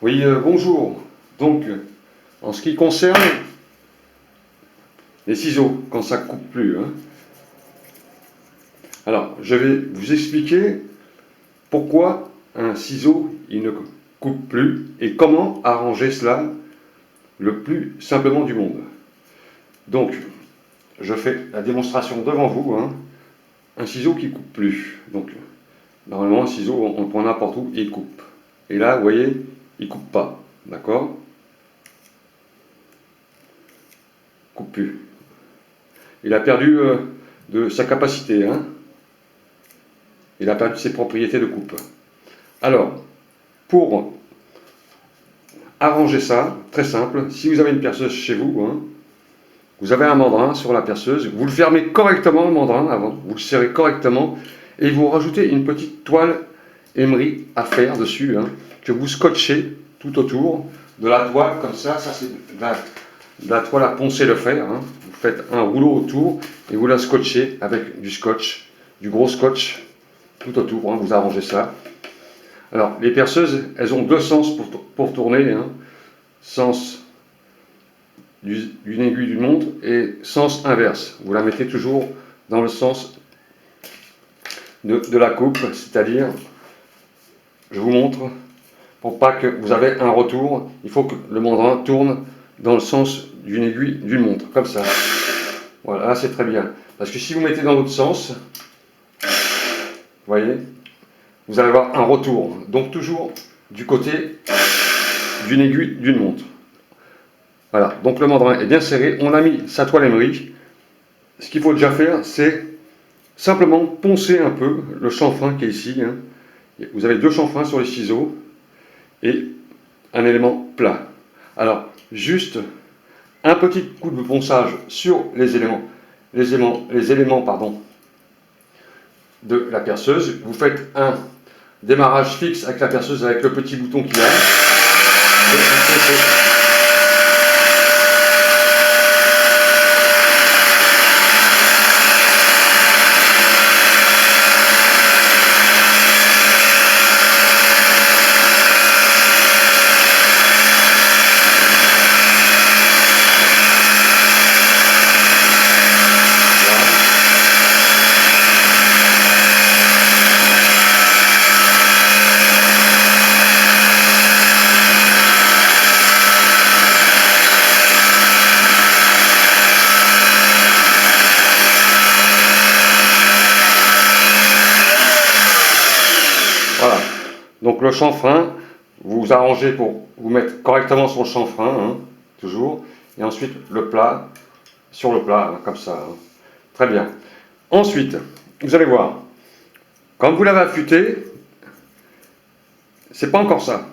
Oui, bonjour. Donc, en ce qui concerne les ciseaux, quand ça ne coupe plus, hein. Alors, je vais vous expliquer pourquoi un ciseau il ne coupe plus et comment arranger cela le plus simplement du monde. Donc, je fais la démonstration devant vous, hein. Un ciseau qui ne coupe plus. Donc, normalement, un ciseau, on le prend n'importe où et il coupe. Et là, vous voyez, il ne coupe pas. D'accord? Coupe plus. Il a perdu de sa capacité, hein. Il a perdu ses propriétés de coupe. Alors, pour arranger ça, très simple, si vous avez une perceuse chez vous, hein, vous avez un mandrin sur la perceuse, vous le fermez correctement le mandrin avant, vous le serrez correctement et vous rajoutez une petite toile émerie à faire dessus, hein, que vous scotchez tout autour de la toile, comme ça c'est de la toile à poncer le fer, hein. Vous faites un rouleau autour et vous la scotchez avec du scotch, du gros scotch tout autour, hein, vous arrangez ça. Alors, les perceuses, elles ont deux sens pour tourner, hein. Sens d'une aiguille d'une montre et sens inverse. Vous la mettez toujours dans le sens de la coupe, c'est-à-dire, je vous montre, pour pas que vous avez un retour, il faut que le mandrin tourne dans le sens d'une aiguille d'une montre, comme ça. Voilà, là c'est très bien. Parce que si vous mettez dans l'autre sens, vous voyez, vous allez avoir un retour. Donc toujours du côté d'une aiguille d'une montre. Voilà, donc le mandrin est bien serré, on a mis sa toile émerie. Ce qu'il faut déjà faire, c'est simplement poncer un peu le chanfrein qui est ici, hein. Vous avez deux chanfreins sur les ciseaux et un élément plat. Alors, juste un petit coup de ponçage sur les éléments pardon, de la perceuse. Vous faites un démarrage fixe avec la perceuse avec le petit bouton qu'il y a. Et vous poncez. Voilà, donc le chanfrein, vous vous arrangez pour vous mettre correctement sur le chanfrein, hein, toujours, et ensuite le plat, sur le plat, hein, comme ça, hein. Très bien. Ensuite, vous allez voir, quand vous l'avez affûté, c'est pas encore ça.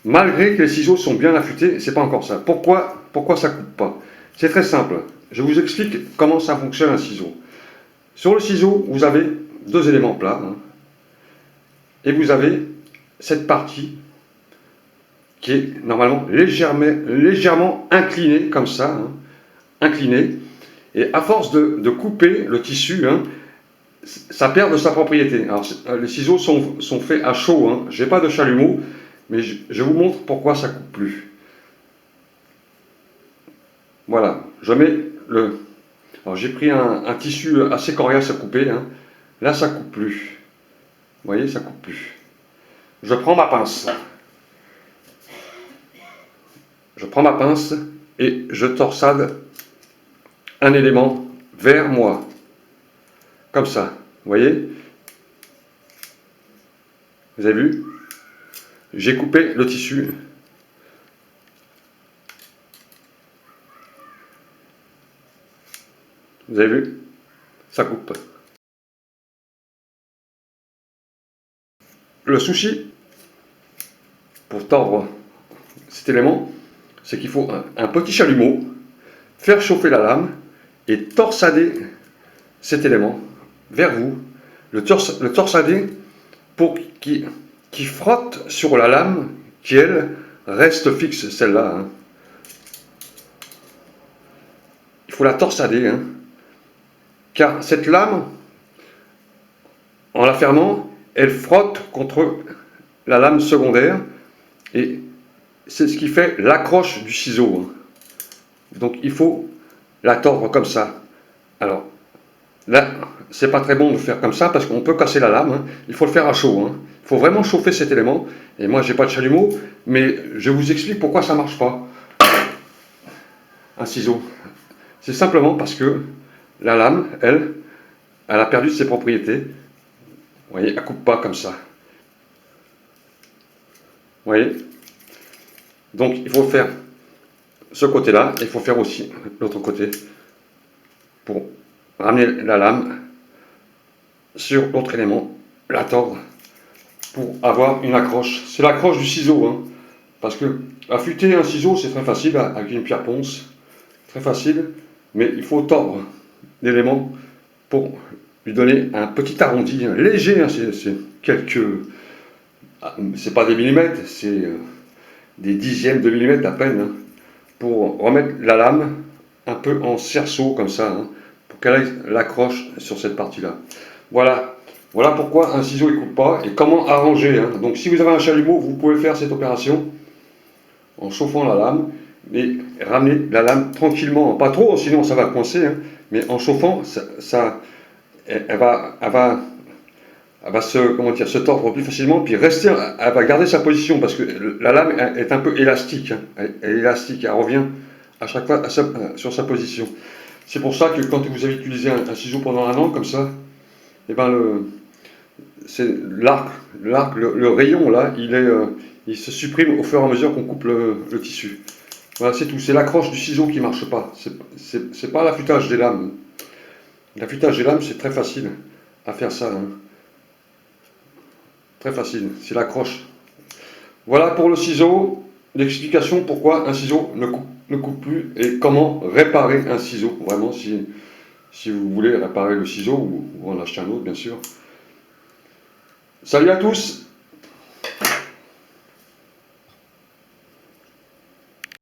Malgré que les ciseaux sont bien affûtés, c'est pas encore ça. Pourquoi ça coupe pas? C'est très simple. Je vous explique comment ça fonctionne un ciseau. Sur le ciseau, vous avez deux éléments plats, hein, et vous avez cette partie qui est normalement légèrement inclinée, comme ça, hein, inclinée. Et à force de couper le tissu, hein, ça perd de sa propriété. Alors, les ciseaux sont faits à chaud, hein. Je n'ai pas de chalumeau, mais je vous montre pourquoi ça ne coupe plus. Voilà, je mets le... Alors j'ai pris un tissu assez coriace à couper, hein. Là ça ne coupe plus. Vous voyez, ça ne coupe plus. Je prends ma pince. Je prends ma pince et je torsade un élément vers moi. Comme ça, vous voyez? Vous avez vu? J'ai coupé le tissu. Vous avez vu? Ça coupe. Le souci, pour tordre cet élément, c'est qu'il faut un petit chalumeau, faire chauffer la lame et torsader cet élément vers vous, le torsader pour qu'il frotte sur la lame qui, elle, reste fixe, celle-là, hein. Il faut la torsader, hein, car cette lame, en la fermant, elle frotte contre la lame secondaire et c'est ce qui fait l'accroche du ciseau, hein. Donc il faut la tordre comme ça. Alors là, c'est pas très bon de faire comme ça parce qu'on peut casser la lame, hein. Il faut le faire à chaud, hein. Il faut vraiment chauffer cet élément. Et moi, j'ai pas de chalumeau, mais je vous explique pourquoi ça marche pas. Un ciseau, c'est simplement parce que la lame, elle a perdu de ses propriétés. Vous voyez, elle coupe pas comme ça. Vous voyez? Donc il faut faire ce côté-là, et il faut faire aussi l'autre côté pour ramener la lame sur l'autre élément, la tordre pour avoir une accroche. C'est l'accroche du ciseau, hein, parce que affûter un ciseau c'est très facile avec une pierre ponce, très facile, mais il faut tordre l'élément pour lui donner un petit arrondi, hein, léger, hein, c'est quelques, c'est pas des millimètres, c'est des dixièmes de millimètres à peine, hein, pour remettre la lame un peu en cerceau comme ça, hein, pour qu'elle ait l'accroche sur cette partie-là. Voilà. Voilà pourquoi un ciseau ne coupe pas et comment arranger, hein. Donc si vous avez un chalumeau, vous pouvez faire cette opération en chauffant la lame et ramener la lame tranquillement, pas trop, sinon ça va coincer, hein, mais en chauffant, elle va se tordre plus facilement, puis rester, elle va garder sa position parce que la lame est un peu élastique, hein. Elle est élastique, elle revient à chaque fois sur sa position. C'est pour ça que quand vous avez utilisé un ciseau pendant un an comme ça, et ben le rayon là, il se supprime au fur et à mesure qu'on coupe le tissu. Voilà, c'est tout. C'est l'accroche du ciseau qui marche pas. C'est pas l'affûtage des lames. L'affûtage des lames, c'est très facile à faire ça, hein. Très facile. C'est l'accroche. Voilà pour le ciseau. L'explication pourquoi un ciseau ne coupe plus et comment réparer un ciseau. Vraiment, si vous voulez réparer le ciseau ou en acheter un autre, bien sûr. Salut à tous!